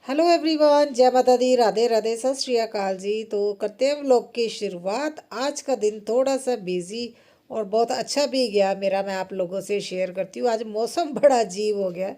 Hello everyone, जय माता दी, राधे राधे, सत श्री अकाल जी। तो करते हैं व्लॉग की शुरुआत। आज का दिन थोड़ा सा बिजी और बहुत अच्छा भी गया मेरा, मैं आप लोगों से शेयर करती हूँ। आज मौसम बड़ा अजीब हो गया।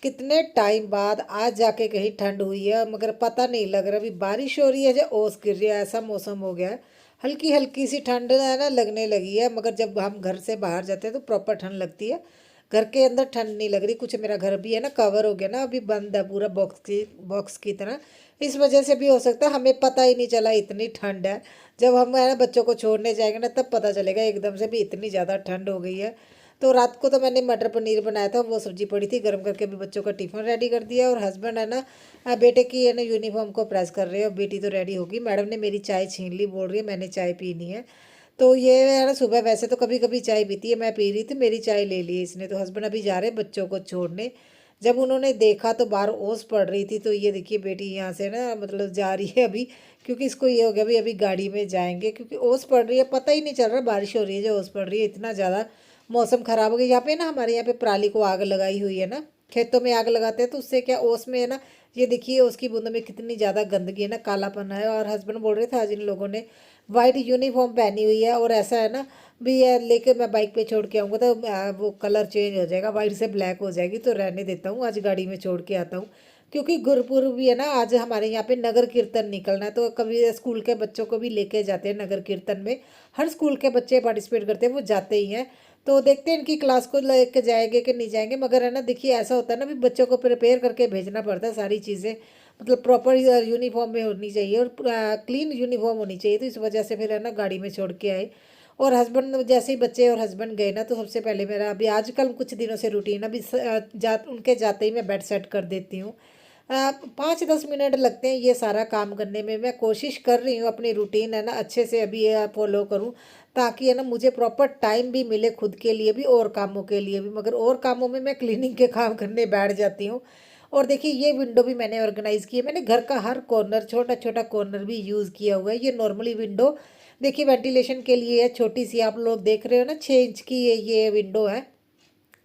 कितने टाइम बाद आज जाके कहीं ठंड हुई है, मगर पता नहीं लग रहा। अभी बारिश हो रही है या ओस गिर रही है, ऐसा मौसम हो गया है। हल्की हल्की सी ठंड है ना लगने लगी है, मगर जब हम घर से बाहर जाते हैं तो प्रॉपर ठंड लगती है। घर के अंदर ठंड नहीं लग रही। कुछ मेरा घर भी है ना कवर हो गया ना, अभी बंद है पूरा बॉक्स की तरह। इस वजह से भी हो सकता है, हमें पता ही नहीं चला इतनी ठंड है। जब हम है ना बच्चों को छोड़ने जाएंगे ना तब पता चलेगा एकदम से भी इतनी ज़्यादा ठंड हो गई है। तो रात को तो मैंने मटर पनीर बनाया था, वो सब्जी पड़ी थी, गर्म करके भी बच्चों का टिफ़िन रेडी कर दिया। और हस्बैंड है ना बेटे की है ना यूनिफॉर्म को प्रेस कर रहे हो। बेटी तो रेडी होगी, मैडम ने मेरी चाय छीन ली, बोल रही है मैंने चाय पीनी है। तो ये है ना, सुबह वैसे तो कभी कभी चाय पीती है, मैं पी रही थी, मेरी चाय ले ली इसने। तो हस्बैंड अभी जा रहे हैं बच्चों को छोड़ने। जब उन्होंने देखा तो बाहर ओस पड़ रही थी, तो ये देखिए बेटी यहाँ से ना मतलब जा रही है अभी, क्योंकि इसको ये हो गया भाई अभी गाड़ी में जाएंगे, क्योंकि ओस पड़ रही है, पता ही नहीं चल रहा बारिश हो रही है जो ओस पड़ रही है। इतना ज़्यादा मौसम ख़राब हो गया। यहाँ पे ना हमारे यहाँ पे पराली को आग लगाई हुई है ना, खेतों में आग लगाते हैं तो उससे क्या ओस में है ना, ये देखिए उसकी बूंदों में कितनी ज़्यादा गंदगी है ना, कालापन है। और हस्बैंड बोल रहे थे आज इन लोगों ने वाइट यूनिफॉर्म पहनी हुई है, और ऐसा है ना भी ये लेके मैं बाइक पे छोड़ के आऊँगा तो वो कलर चेंज हो जाएगा, वाइट से ब्लैक हो जाएगी। तो रहने देता हूँ, आज गाड़ी में छोड़ के आता हूँ। क्योंकि गुरुपुर भी है ना, आज हमारे यहाँ पे नगर कीर्तन निकलना है, तो कभी स्कूल के बच्चों को भी लेके जाते हैं नगर कीर्तन में। हर स्कूल के बच्चे पार्टिसिपेट करते हैं, वो जाते ही हैं। तो देखते हैं इनकी क्लास को लेके जाएंगे कि नहीं जाएंगे। मगर है ना देखिए ऐसा होता है ना भी बच्चों को प्रिपेयर करके भेजना पड़ता है सारी चीज़ें, मतलब प्रॉपर यूनिफॉर्म में होनी चाहिए और क्लीन यूनिफॉर्म होनी चाहिए। तो इस वजह से फिर है ना गाड़ी में छोड़ के आए। और हस्बैंड जैसे ही बच्चे और हस्बैंड गए ना, तो सबसे पहले मेरा अभी आजकल कुछ दिनों से रूटीन अभी उनके जाते ही मैं बेड सेट कर देती हूँ। 5-10 मिनट लगते हैं ये सारा काम करने में। मैं कोशिश कर रही हूँ अपनी रूटीन है ना अच्छे से अभी फॉलो करूँ, ताकि है ना मुझे प्रॉपर टाइम भी मिले खुद के लिए भी और कामों के लिए भी। मगर और कामों में मैं क्लीनिंग के काम करने बैठ जाती हूँ। और देखिए ये विंडो भी मैंने ऑर्गेनाइज़ की है। मैंने घर का हर कॉर्नर, छोटा छोटा कॉर्नर भी यूज़ किया हुआ है। ये नॉर्मली विंडो देखिए वेंटिलेशन के लिए है, छोटी सी, आप लोग देख रहे हो ना 6 इंच की ये विंडो है,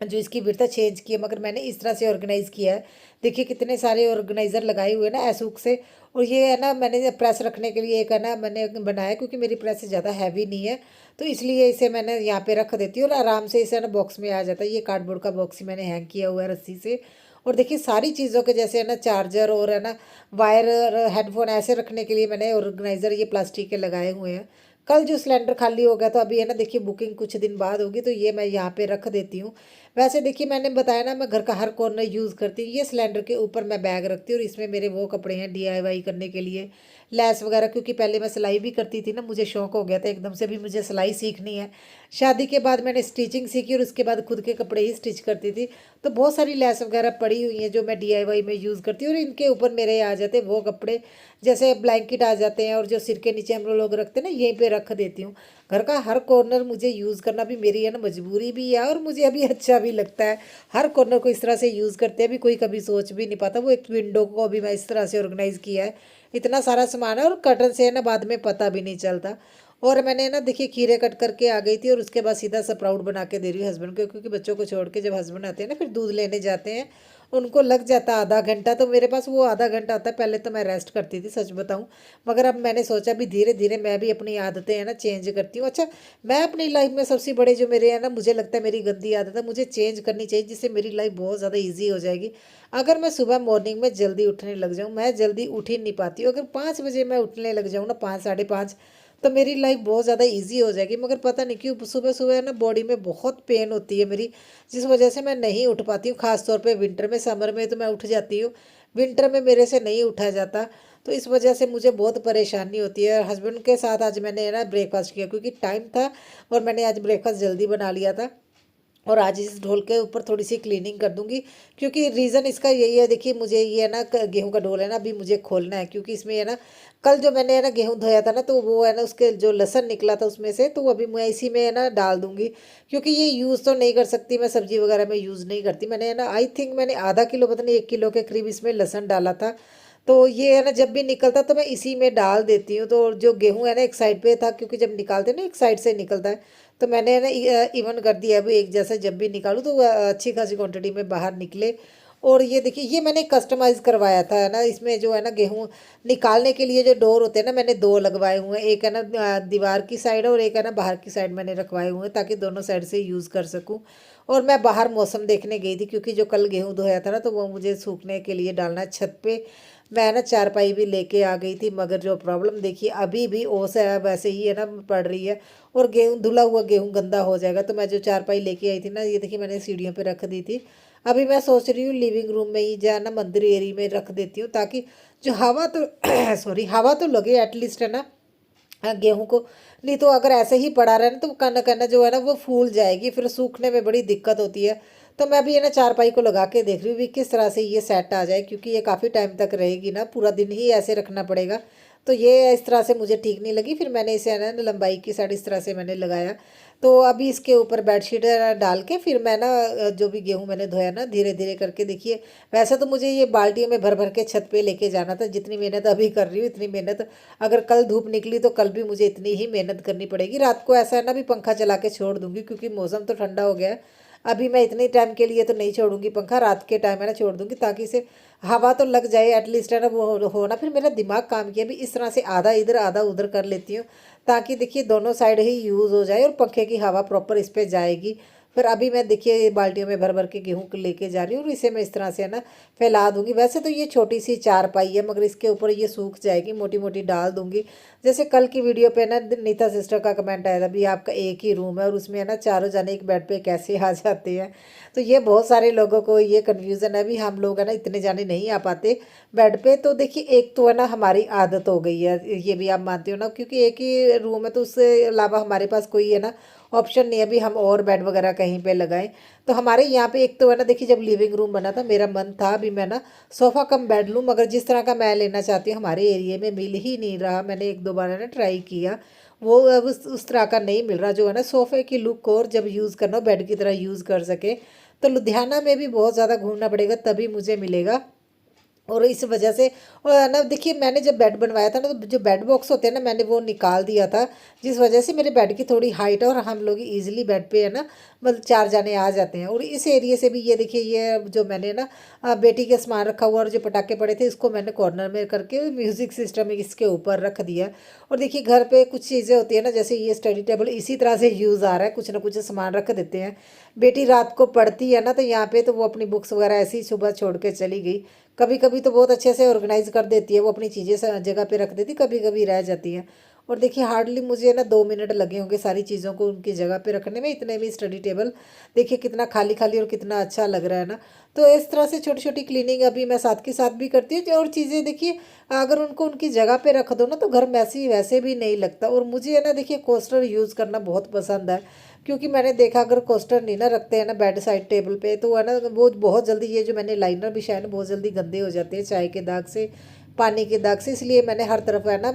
जो इसकी विड्थ चेंज की है। मगर मैंने इस तरह से ऑर्गेनाइज़ किया है। देखिए कितने सारे ऑर्गेनाइज़र लगाए हुए हैं ना ऐसूक से। और ये है ना मैंने प्रेस रखने के लिए एक है ना मैंने बनाया, क्योंकि मेरी प्रेस ज़्यादा हैवी नहीं है, तो इसलिए इसे मैंने यहाँ पे रख देती हूँ और आराम से इसे ना बॉक्स में आ जाता है। ये कार्डबोर्ड का बॉक्स ही मैंने हैंग किया हुआ है रस्सी से। और देखिए सारी चीज़ों के जैसे है ना चार्जर और है ना वायर, हेडफोन ऐसे रखने के लिए मैंने ऑर्गेनाइज़र ये प्लास्टिक के लगाए हुए हैं। कल जो सिलेंडर खाली हो गया तो अभी है ना देखिए बुकिंग कुछ दिन बाद होगी, तो ये मैं यहाँ पे रख देती हूँ। वैसे देखिए मैंने बताया ना मैं घर का हर कॉर्नर यूज़ करती हूँ। ये सिलेंडर के ऊपर मैं बैग रखती हूँ और इसमें मेरे वो कपड़े हैं डीआईवाई करने के लिए, लेस वगैरह। क्योंकि पहले मैं सिलाई भी करती थी ना, मुझे शौक हो गया था एकदम से भी मुझे सिलाई सीखनी है। शादी के बाद मैंने स्टिचिंग सीखी और उसके बाद खुद के कपड़े ही स्टिच करती थी। तो बहुत सारी लेस वगैरह पड़ी हुई हैं जो मैं डीआईवाई में यूज़ करती हूँ, और इनके ऊपर मेरे आ जाते वो कपड़े, जैसे ब्लैंकेट आ जाते हैं, और जो सिर के नीचे हम लोग रखते हैं ना यहीं पे रख देती हूँ। घर का हर कॉर्नर मुझे यूज़ करना भी मेरी है ना मजबूरी भी है, और मुझे अभी अच्छा भी लगता है। हर कॉर्नर को इस तरह से यूज़ करते हैं, अभी कोई कभी सोच भी नहीं पाता। वो एक विंडो को अभी मैं इस तरह से ऑर्गेनाइज़ किया है। इतना सारा सामान है, और कर्टन से है ना बाद में पता भी नहीं चलता। और मैंने ना देखिए खीरे कट करके आ गई थी, और उसके बाद सीधा स्प्राउट बना के दे रही हूँ हस्बैंड को, क्योंकि बच्चों को छोड़ के जब हस्बैंड आते हैं ना फिर दूध लेने जाते हैं, उनको लग जाता है आधा घंटा। तो मेरे पास वो आधा घंटा आता है। पहले तो मैं रेस्ट करती थी सच बताऊं, मगर अब मैंने सोचा भी धीरे धीरे मैं भी अपनी आदतें है ना चेंज करती हूँ। अच्छा, मैं अपनी लाइफ में सबसे बड़े जो मेरे है ना, मुझे लगता है मेरी गंदी आदत है, मुझे चेंज करनी चाहिए, जिससे मेरी लाइफ बहुत ज़्यादा ईजी हो जाएगी। अगर मैं सुबह मॉर्निंग में जल्दी उठने लग जाऊँ, मैं जल्दी उठ ही नहीं पाती हूँ। अगर 5 बजे मैं उठने लग जाऊँ ना, 5, 5:30, तो मेरी लाइफ बहुत ज़्यादा इजी हो जाएगी। मगर पता नहीं क्यों सुबह सुबह ना बॉडी में बहुत पेन होती है मेरी, जिस वजह से मैं नहीं उठ पाती हूँ। ख़ास तौर पे विंटर में, समर में तो मैं उठ जाती हूँ, विंटर में मेरे से नहीं उठा जाता। तो इस वजह से मुझे बहुत परेशानी होती है। हस्बैंड के साथ आज मैंने ना ब्रेकफास्ट किया, क्योंकि टाइम था और मैंने आज ब्रेकफास्ट जल्दी बना लिया था। और आज इस ढोल के ऊपर थोड़ी सी क्लीनिंग कर दूंगी, क्योंकि रीज़न इसका यही है। देखिए मुझे ये है ना गेहूं का ढोल है ना, अभी मुझे खोलना है, क्योंकि इसमें है ना कल जो मैंने है ना गेहूं धोया था ना, तो वो है ना उसके जो लसन निकला था उसमें से, तो अभी मैं इसी में है ना डाल दूंगी। क्योंकि ये यूज़ तो नहीं कर सकती मैं, सब्जी वगैरह में यूज़ नहीं करती। मैंने है ना आई थिंक मैंने आधा किलो पता नहीं 1 किलो के करीब इसमें लहसुन डाला था। तो ये है ना जब भी निकलता तो मैं इसी में डाल देती हूँ। तो जो गेहूं है ना एक साइड पे था, क्योंकि जब निकालते हैं ना एक साइड से निकलता है, तो मैंने है ना इवन कर दिया अभी एक जैसा, जब भी निकालूँ तो अच्छी खासी क्वांटिटी में बाहर निकले। और ये देखिए ये मैंने कस्टमाइज़ करवाया था है ना, इसमें जो है ना गेहूं निकालने के लिए जो डोर होते हैं ना, मैंने दो लगवाए हुए हैं। एक है ना दीवार की साइड और एक है ना बाहर की साइड मैंने रखवाए हुए हैं, ताकि दोनों साइड से यूज़ कर सकूं। और मैं बाहर मौसम देखने गई थी, क्योंकि जो कल गेहूं धोया था ना, तो वो मुझे सूखने के लिए डालना है छत पे। मैं ना चारपाई भी लेके आ गई थी, मगर जो प्रॉब्लम देखिए अभी भी ओस है वैसे ही है ना पड़ रही है। और गेहूं धुला हुआ गेहूं गंदा हो जाएगा। तो मैं जो चारपाई लेके आई थी ना, ये देखिए मैंने सीढ़ियों पे रख दी थी। अभी मैं सोच रही हूँ लिविंग रूम में ही या ना मंदिर एरिया में रख देती हूँ, ताकि जो हवा तो सॉरी हवा तो लगे एटलीस्ट है ना गेहूं को। नहीं तो अगर ऐसे ही पड़ा रहे ना, तो कन कन जो है ना वो फूल जाएगी, फिर सूखने में बड़ी दिक्कत होती है। तो मैं भी है ना चारपाई को लगा के देख रही हूँ भी किस तरह से ये सेट आ जाए, क्योंकि ये काफ़ी टाइम तक रहेगी ना, पूरा दिन ही ऐसे रखना पड़ेगा। तो ये इस तरह से मुझे ठीक नहीं लगी, फिर मैंने इसे है ना लंबाई की साइड इस तरह से मैंने लगाया। तो अभी इसके ऊपर बेडशीट डाल के फिर मैं ना जो भी गेहूं मैंने धोया ना धीरे धीरे करके, देखिए वैसे तो मुझे ये बाल्टियों में भर भर के छत पे लेके जाना था। जितनी मेहनत अभी कर रही हूँ इतनी मेहनत अगर कल धूप निकली तो कल भी मुझे इतनी ही मेहनत करनी पड़ेगी। रात को ऐसा है ना भी पंखा चला के छोड़ दूंगी, क्योंकि मौसम तो ठंडा हो गया है। अभी मैं इतने टाइम के लिए तो नहीं छोड़ूंगी पंखा, रात के टाइम है ना छोड़ दूंगी, ताकि इसे हवा तो लग जाए एटलीस्ट है ना, वो हो ना। फिर मेरा दिमाग काम किया भी इस तरह से आधा इधर आधा उधर कर लेती हूँ, ताकि देखिए दोनों साइड ही यूज़ हो जाए और पंखे की हवा प्रॉपर इस पर जाएगी। फिर अभी मैं देखिए ये बाल्टियों में भर भर के गेहूँ को लेके जा रही हूँ, और इसे मैं इस तरह से है ना फैला दूंगी। वैसे तो ये छोटी सी चारपाई है, मगर इसके ऊपर ये सूख जाएगी, मोटी मोटी डाल दूंगी। जैसे कल की वीडियो पे ना नीता सिस्टर का कमेंट आया था भी आपका एक ही रूम है और उसमें है ना चारों जने एक बेड पे कैसे आ जाते हैं। तो ये बहुत सारे लोगों को ये कन्फ्यूज़न है भी, हम लोग है ना इतने जाने नहीं आ पाते बेड पे। तो देखिए एक तो है ना हमारी आदत हो गई है, ये भी आप मानते हो ना, क्योंकि एक ही रूम है, तो उससे अलावा हमारे पास कोई है ना ऑप्शन नहीं है भी हम और बेड वगैरह कहीं पे लगाएं। तो हमारे यहाँ पे एक तो है ना देखिए जब लिविंग रूम बना था मेरा मन था भी मैं ना सोफ़ा कम बेड लूँ, मगर जिस तरह का मैं लेना चाहती हूँ हमारे एरिया में मिल ही नहीं रहा। मैंने एक दो बार है ना ट्राई किया, वो अब उस तरह का नहीं मिल रहा जो है ना सोफ़े की लुक और जब यूज़ करना हो बेड की तरह यूज़ कर सके। तो लुधियाना में भी बहुत ज़्यादा घूमना पड़ेगा तभी मुझे मिलेगा। और इस वजह से और ना देखिए मैंने जब बेड बनवाया था ना, तो जो बेड बॉक्स होते हैं ना मैंने वो निकाल दिया था, जिस वजह से मेरे बेड की थोड़ी हाइट है और हम लोग इजीली बेड पे है ना मतलब चार जाने आ जाते हैं। और इस एरिया से भी ये देखिए ये जो मैंने ना बेटी के सामान रखा हुआ और जो पटाखे पड़े थे इसको मैंने कॉर्नर में करके म्यूज़िक सिस्टम इसके ऊपर रख दिया। और देखिए घर पे कुछ चीज़ें होती है ना, जैसे ये स्टडी टेबल इसी तरह से यूज़ आ रहा है, कुछ ना कुछ सामान रख देते हैं। बेटी रात को पढ़ती है ना, तो यहाँ पे तो वो अपनी बुक्स वगैरह ऐसे ही सुबह छोड़ के चली गई। कभी कभी तो बहुत अच्छे से ऑर्गेनाइज कर देती है, वो अपनी चीज़ें जगह पे रख देती, कभी कभी रह जाती हैं। और देखिए हार्डली मुझे ना 2 मिनट लगे होंगे सारी चीज़ों को उनकी जगह पे रखने में, इतने में स्टडी टेबल देखिए कितना खाली खाली और कितना अच्छा लग रहा है ना। तो इस तरह से छोटी छोटी क्लीनिंग अभी मैं साथ के साथ भी करती हूँ। और चीज़ें देखिए अगर उनको उनकी जगह पे रख दो ना, तो घर मैसी वैसे भी नहीं लगता। और मुझे है ना देखिए कोस्टर यूज़ करना बहुत पसंद है, क्योंकि मैंने देखा अगर कोस्टर नहीं ना रखते हैं ना बेड साइड टेबल पे, तो है ना वो बहुत जल्दी ये जो मैंने लाइनर बिछाए है ना बहुत जल्दी गंदे हो जाते हैं चाय के दाग से, पानी के दाग से। इसलिए मैंने हर तरफ है ना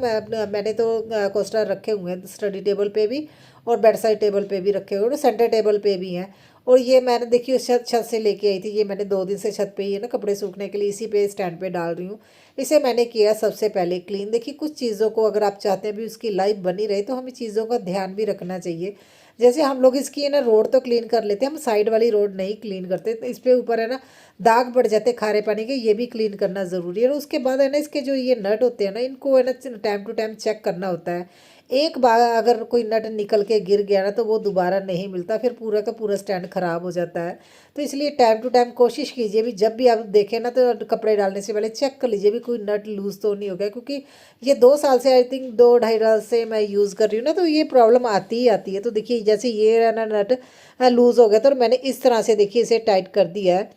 मैंने तो कोस्टर रखे हुए हैं स्टडी टेबल पे भी और बेड साइड टेबल पे भी रखे हुए हैं, सेंटर टेबल पे भी हैं। और ये मैंने देखिए छत छत से लेके आई थी, ये मैंने 2 दिन से छत पे ही है ना कपड़े सूखने के लिए इसी पे स्टैंड पे डाल रही हूँ। इसे मैंने किया सबसे पहले क्लीन। देखिए कुछ चीज़ों को अगर आप चाहते हैं भी उसकी लाइफ बनी रहे, तो हमें चीज़ों का ध्यान भी रखना चाहिए। जैसे हम लोग इसकी है ना रोड तो क्लीन कर लेते हैं, हम साइड वाली रोड नहीं क्लीन करते, तो इस पे ऊपर है ना दाग पड़ जाते खारे पानी के, ये भी क्लीन करना ज़रूरी है। और उसके बाद है ना इसके जो ये नट होते हैं ना, इनको है ना टाइम टू टाइम चेक करना होता है। एक बार अगर कोई नट निकल के गिर गया ना, तो वो दोबारा नहीं मिलता, फिर पूरा का पूरा स्टैंड ख़राब हो जाता है। तो इसलिए टाइम टू टाइम कोशिश कीजिए भी जब भी आप देखें ना, तो कपड़े डालने से पहले चेक कर लीजिए भी कोई नट लूज़ तो नहीं हो गया। क्योंकि ये 2 साल से आई थिंक 2 ढाई साल से मैं यूज़ कर रही हूँ ना, तो ये प्रॉब्लम आती ही आती है। तो देखिए जैसे ये है ना नट लूज़ हो गया, तो मैंने इस तरह से देखिए इसे टाइट कर दिया है।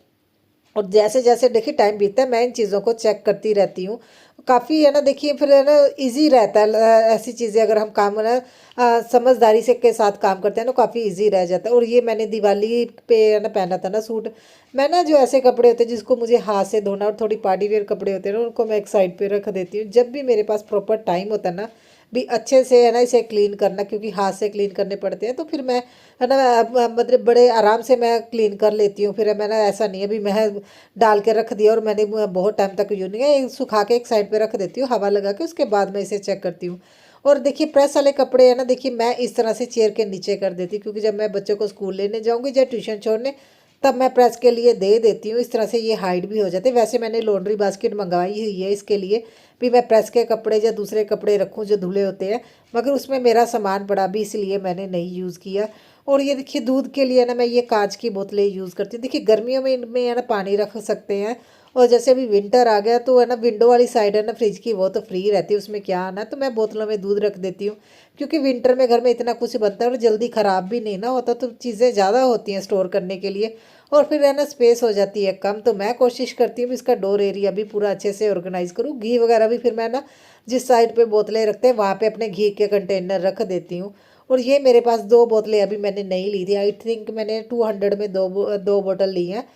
और जैसे जैसे देखिए टाइम बीतता है मैं इन चीज़ों को चेक करती रहती हूँ। काफ़ी है ना, देखिए फिर है ना इजी रहता है। ऐसी चीज़ें अगर हम काम ना समझदारी से के साथ काम करते हैं ना, काफ़ी इजी रह जाता है। और ये मैंने दिवाली पे है ना पहना था ना सूट। मैं ना जो ऐसे कपड़े होते हैं जिसको मुझे हाथ से धोना, और थोड़ी पार्टी वेयर कपड़े होते हैं ना, उनको मैं एक साइड पे रख देती हूँ। जब भी मेरे पास प्रॉपर टाइम होता है ना, भी अच्छे से है ना इसे क्लीन करना, क्योंकि हाथ से क्लीन करने पड़ते हैं, तो फिर मैं है ना मतलब बड़े आराम से मैं क्लीन कर लेती हूँ। फिर मैंने ऐसा नहीं है भी मैं डाल के रख दिया और मैंने बहुत टाइम तक यूज नहीं है, सुखा के एक साइड पे रख देती हूँ हवा लगा के, उसके बाद मैं इसे चेक करती हूँ। और देखिए प्रेस वाले कपड़े है ना, देखिए मैं इस तरह से चेयर के नीचे कर देती हूँ, क्योंकि जब मैं बच्चों को स्कूल लेने जाऊँगी या ट्यूशन छोड़ने, तब मैं प्रेस के लिए दे देती हूँ। इस तरह से ये हाइड भी हो जाते हैं। वैसे मैंने लॉन्ड्री बास्केट मंगवाई हुई है इसके लिए भी, मैं प्रेस के कपड़े या दूसरे कपड़े रखूँ जो धुले होते हैं, मगर उसमें मेरा सामान पड़ा भी, इसलिए मैंने नहीं यूज़ किया। और ये देखिए दूध के लिए ना मैं ये कांच की बोतलें यूज़ करती हूँ। देखिए गर्मियों में इनमें है ना पानी रख सकते हैं, और जैसे अभी विंटर आ गया तो है ना विंडो वाली साइड है ना फ्रिज की, वो तो फ्री रहती है, उसमें क्या आना, तो मैं बोतलों में दूध रख देती हूँ। क्योंकि विंटर में घर में इतना कुछ बनता है और जल्दी ख़राब भी नहीं ना होता, तो चीज़ें ज़्यादा होती हैं स्टोर करने के लिए, और फिर है ना स्पेस हो जाती है कम। तो मैं कोशिश करती हूँ इसका डोर एरिया भी पूरा अच्छे से ऑर्गेनाइज करूँ। घी वगैरह भी फिर मैं ना जिस साइड पे बोतलें रखते हैं वहाँ पे अपने घी के कंटेनर रख देती हूँ। और ये मेरे पास दो बोतलें अभी मैंने नहीं ली थी, आई थिंक मैंने 200 में दो बोतल ली हैं।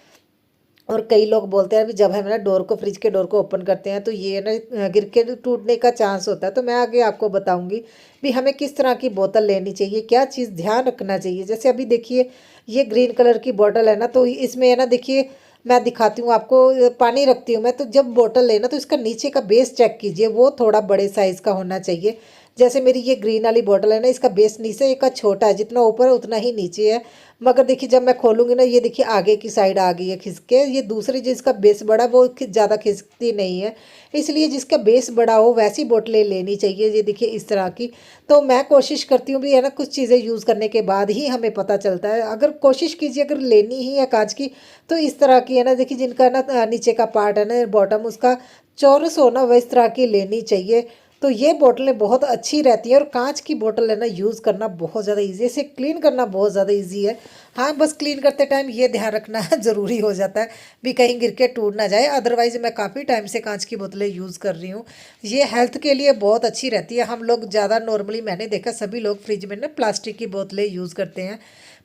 और कई लोग बोलते हैं भी जब हम ना डोर को, फ्रिज के डोर को ओपन करते हैं तो ये ना गिर के टूटने का चांस होता है। तो मैं आगे आपको बताऊंगी भी हमें किस तरह की बोतल लेनी चाहिए, क्या चीज़ ध्यान रखना चाहिए। जैसे अभी देखिए ये ग्रीन कलर की बोतल है ना, तो इसमें है ना देखिए मैं दिखाती हूँ आपको, पानी रखती हूँ मैं, तो जब बोतल लेना तो इसका नीचे का बेस चेक कीजिए, वो थोड़ा बड़े साइज़ का होना चाहिए। जैसे मेरी ये ग्रीन वाली बोतल है ना, इसका बेस नीचे का छोटा है, जितना ऊपर है उतना ही नीचे है। मगर देखिए जब मैं खोलूंगी ना, ये देखिए आगे की साइड आ गई है खिसके। ये दूसरी जिसका बेस बड़ा वो ज़्यादा खिसकती नहीं है, इसलिए जिसका बेस बड़ा हो वैसी बोतलें लेनी चाहिए। ये देखिए इस तरह की। तो मैं कोशिश करती हूँ भी है ना, कुछ चीज़ें यूज़ करने के बाद ही हमें पता चलता है। अगर कोशिश कीजिए अगर लेनी ही है कांच की, तो इस तरह की है ना, देखिए जिनका ना नीचे का पार्ट है ना बॉटम उसका चौरस हो ना, वह इस तरह की लेनी चाहिए। तो ये बोतलें बहुत अच्छी रहती है। और कांच की बोतल है ना यूज़ करना बहुत ज़्यादा ईजी है, इसे क्लीन करना बहुत ज़्यादा ईजी है। हाँ बस क्लीन करते टाइम ये ध्यान रखना ज़रूरी हो जाता है भी कहीं गिर के टूट ना जाए। अदरवाइज़ मैं काफ़ी टाइम से कांच की बोतलें यूज़ कर रही हूँ। ये हेल्थ के लिए बहुत अच्छी रहती है। हम लोग ज़्यादा नॉर्मली मैंने देखा सभी लोग फ्रिज में ना प्लास्टिक की बोतलें यूज़ करते हैं।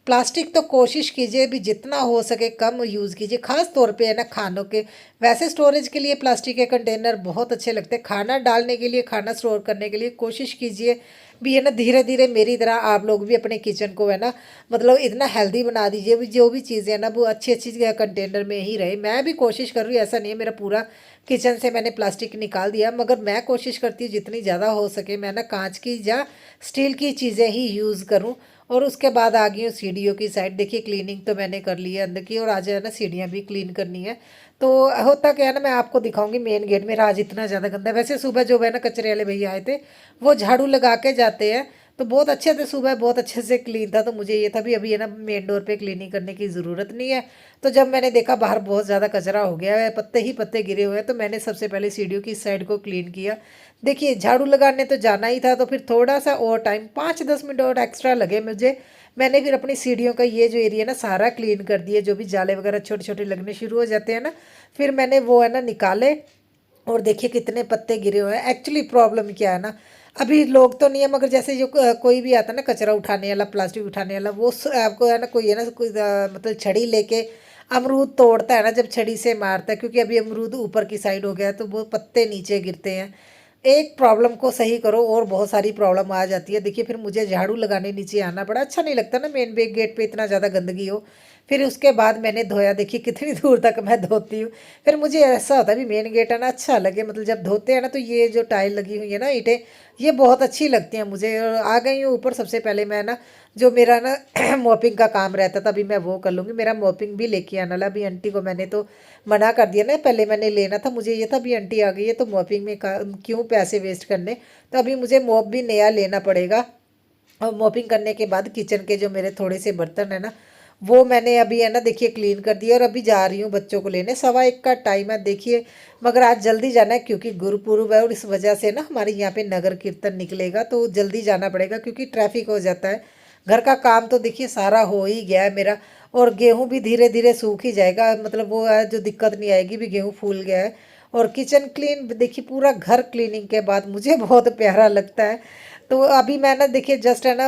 प्लास्टिक तो कोशिश कीजिए भी जितना हो सके कम यूज़ कीजिए, खास तौर पे है ना खानों के। वैसे स्टोरेज के लिए प्लास्टिक के कंटेनर बहुत अच्छे लगते हैं, खाना डालने के लिए, खाना स्टोर करने के लिए कोशिश कीजिए भी है ना धीरे धीरे मेरी तरह आप लोग भी अपने किचन को है ना मतलब इतना हेल्दी बना दीजिए भी जो भी चीज़ें है ना वो अच्छी अच्छी कंटेनर में ही रहे। मैं भी कोशिश कर रही हूँ, ऐसा नहीं है मेरा पूरा किचन से मैंने प्लास्टिक निकाल दिया, मगर मैं कोशिश करती हूँ जितनी ज़्यादा हो सके मैं ना कांच की या स्टील की चीज़ें ही यूज़ करूँ। और उसके बाद आ गई हूँ सीढ़ियों की साइड। देखिए क्लीनिंग तो मैंने कर ली है अंदर की, और आज है ना सीढ़ियाँ भी क्लीन करनी है। तो होता क्या है ना, मैं आपको दिखाऊंगी मेन गेट मेरा आज इतना ज़्यादा गंदा है। वैसे सुबह जो है ना कचरे वाले भैया आए थे, वो झाड़ू लगा के जाते हैं, तो बहुत अच्छे थे, सुबह बहुत अच्छे से क्लीन था। तो मुझे ये था भी अभी है ना मेन डोर पे क्लीनिंग करने की ज़रूरत नहीं है। तो जब मैंने देखा बाहर बहुत ज़्यादा कचरा हो गया है, पत्ते ही पत्ते गिरे हुए हैं, तो मैंने सबसे पहले सीढ़ियों की साइड को क्लीन किया। देखिए झाड़ू लगाने तो जाना ही था, तो फिर थोड़ा सा और टाइम 5-10 मिनट और एक्स्ट्रा लगे मुझे। मैंने फिर अपनी सीढ़ियों का ये जो एरिया ना सारा क्लीन कर दिया, जो भी जाले वगैरह छोटे छोटे लगने शुरू हो जाते हैं ना, फिर मैंने वो है ना निकाले। और देखिए कितने पत्ते गिरे हुए हैं। एक्चुअली प्रॉब्लम क्या है ना, अभी लोग तो नहीं है, मगर जैसे जो कोई भी आता है ना कचरा उठाने वाला, प्लास्टिक उठाने वाला, वो आपको है ना कोई है ना कोई मतलब छड़ी लेके अमरूद तोड़ता है ना, जब छड़ी से मारता है, क्योंकि अभी अमरूद ऊपर की साइड हो गया है तो वो पत्ते नीचे गिरते हैं। एक प्रॉब्लम को सही करो और बहुत सारी प्रॉब्लम आ जाती है। देखिए फिर मुझे झाड़ू लगाने नीचे आना पड़ा, अच्छा नहीं लगता ना मेन बेग गेट पे इतना ज़्यादा गंदगी हो। फिर उसके बाद मैंने धोया, देखिए कितनी दूर तक मैं धोती हूँ। फिर मुझे ऐसा होता है भी मेन गेट है ना अच्छा लगे, मतलब जब धोते हैं ना तो ये जो टाइल लगी हुई है ना ईंटें, ये बहुत अच्छी लगती हैं मुझे। और आ गई हूँ ऊपर, सबसे पहले मैं ना जो मेरा ना मॉपिंग का काम रहता था अभी मैं वो कर लूँगी। मेरा मॉपिंग भी लेके आना ला, अभी आंटी को मैंने तो मना कर दिया ना, पहले मैंने लेना था, मुझे ये था भी आंटी आ गई है तो मॉपिंग में क्यों पैसे वेस्ट करने। तो अभी मुझे मॉप भी नया लेना पड़ेगा। और मॉपिंग करने के बाद किचन के जो मेरे थोड़े से बर्तन है ना, वो मैंने अभी है ना देखिए क्लीन कर दिया। और अभी जा रही हूँ बच्चों को लेने, 1:15 का टाइम है देखिए। मगर आज जल्दी जाना है क्योंकि गुरुपुरब है, और इस वजह से ना हमारे यहाँ पे नगर कीर्तन निकलेगा, तो जल्दी जाना पड़ेगा क्योंकि ट्रैफिक हो जाता है। घर का काम तो देखिए सारा हो ही गया है मेरा, और गेहूँ भी धीरे धीरे सूख ही जाएगा, मतलब वो है जो दिक्कत नहीं आएगी भी, गेहूँ फूल गया है। और किचन क्लीन, देखिए पूरा घर क्लीनिंग के बाद मुझे बहुत प्यारा लगता है। तो अभी मैं ना देखिए जस्ट है ना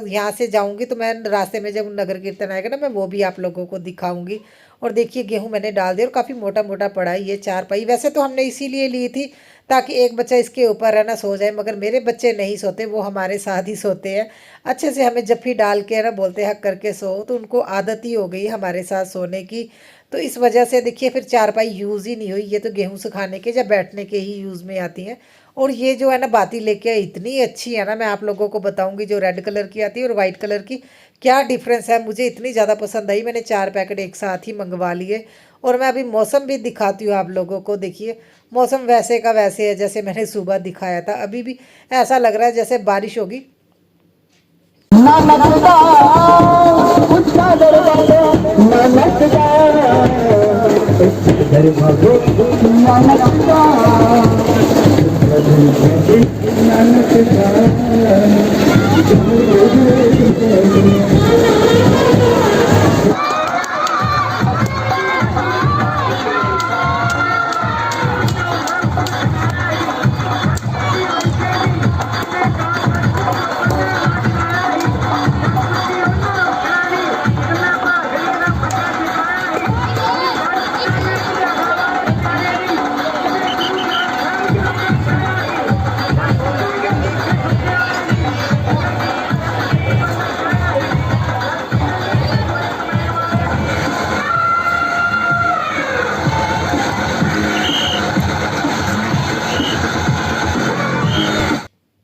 यहाँ से जाऊंगी तो मैं रास्ते में जब नगर कीर्तन आएगा ना मैं वो भी आप लोगों को दिखाऊंगी। और देखिए गेहूं मैंने डाल दिया और काफ़ी मोटा मोटा पड़ा है ये चारपाई। वैसे तो हमने इसीलिए ली थी ताकि एक बच्चा इसके ऊपर है ना सो जाए, मगर मेरे बच्चे नहीं सोते, वो हमारे साथ ही सोते हैं अच्छे से। हमें जब भी डाल के है ना बोलते हैं हक करके सो, तो उनको आदत ही हो गई हमारे साथ सोने की। तो इस वजह से देखिए फिर चारपाई यूज़ ही नहीं हुई। ये तो गेहूं सुखाने के या बैठने के ही यूज़ में आती हैं। और ये जो है ना बाती लेके आई इतनी अच्छी है ना, मैं आप लोगों को बताऊंगी। जो रेड कलर की आती है और वाइट कलर की, क्या डिफरेंस है, मुझे इतनी ज़्यादा पसंद आई, मैंने 4 पैकेट एक साथ ही मंगवा लिए। और मैं अभी मौसम भी दिखाती हूँ आप लोगों को। देखिए मौसम वैसे का वैसे है जैसे मैंने सुबह दिखाया था, अभी भी ऐसा लग रहा है जैसे बारिश होगी।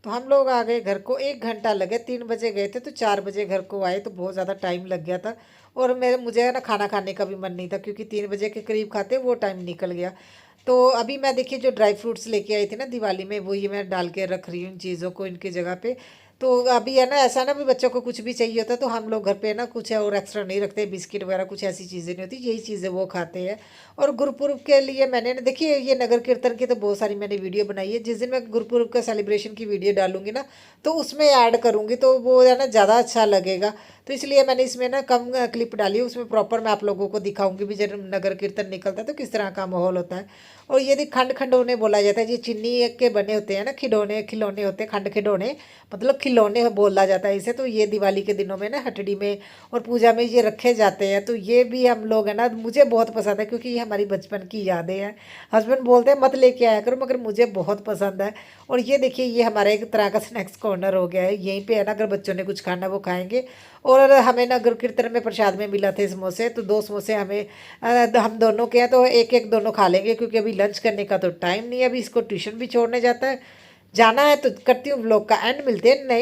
तो हम लोग आ गए घर को, 1 घंटा लगे, 3 बजे गए थे तो 4 बजे घर को आए, तो बहुत ज़्यादा टाइम लग गया था। और मेरे मुझे है ना खाना खाने का भी मन नहीं था क्योंकि 3 बजे के करीब खाते वो टाइम निकल गया। तो अभी मैं देखिए जो ड्राई फ्रूट्स लेके आई थी ना दिवाली में, वो ये मैं डाल के रख रही हूँ इन चीज़ों को इनकी जगह पे। तो अभी है ना ऐसा ना भी बच्चों को कुछ भी चाहिए होता है तो हम लोग घर पे ना कुछ और एक्स्ट्रा नहीं रखते, बिस्किट वगैरह कुछ ऐसी चीज़ें नहीं होती, यही चीज़ें वो खाते हैं। और गुरुपुरब के लिए मैंने ना देखिए ये नगर कीर्तन की तो बहुत सारी मैंने वीडियो बनाई है। जिस दिन मैं गुरुपुरब का सेलिब्रेशन की वीडियो डालूंगी ना तो उसमें ऐड करूंगी, तो वो है ना ज़्यादा अच्छा लगेगा। तो इसलिए मैंने इसमें ना कम क्लिप डाली है, उसमें प्रॉपर मैं आप लोगों को दिखाऊंगी भी जब नगर कीर्तन निकलता है तो किस तरह का माहौल होता है। और ये खंड खिडौने बोला जाता है, ये चीनी के बने होते हैं ना, खिडौने खिलौने होते हैं, खंड खिडौने मतलब खिलौने बोला जाता है इसे। तो ये दिवाली के दिनों में ना हटड़ी में और पूजा में ये रखे जाते हैं। तो ये भी हम लोग है ना, मुझे बहुत पसंद है क्योंकि ये हमारी बचपन की यादें हैं। हस्बैंड बोलते हैं मत लेके आया करो, मगर मुझे बहुत पसंद है। और ये देखिए ये हमारा एक तरह का स्नैक्स कॉर्नर हो गया है, यहीं पे है ना अगर बच्चों ने कुछ खाना वो खाएंगे। और हमें नगर कीर्तन में प्रसाद में मिला थे समोसे, तो 2 समोसे हमें हम दोनों के हैं तो एक एक दोनों खा लेंगे क्योंकि अभी लंच करने का तो टाइम नहीं है, अभी इसको ट्यूशन भी छोड़ने जाता है जाना है। तो करती हूँ व्लॉग का एंड, मिलते हैं नए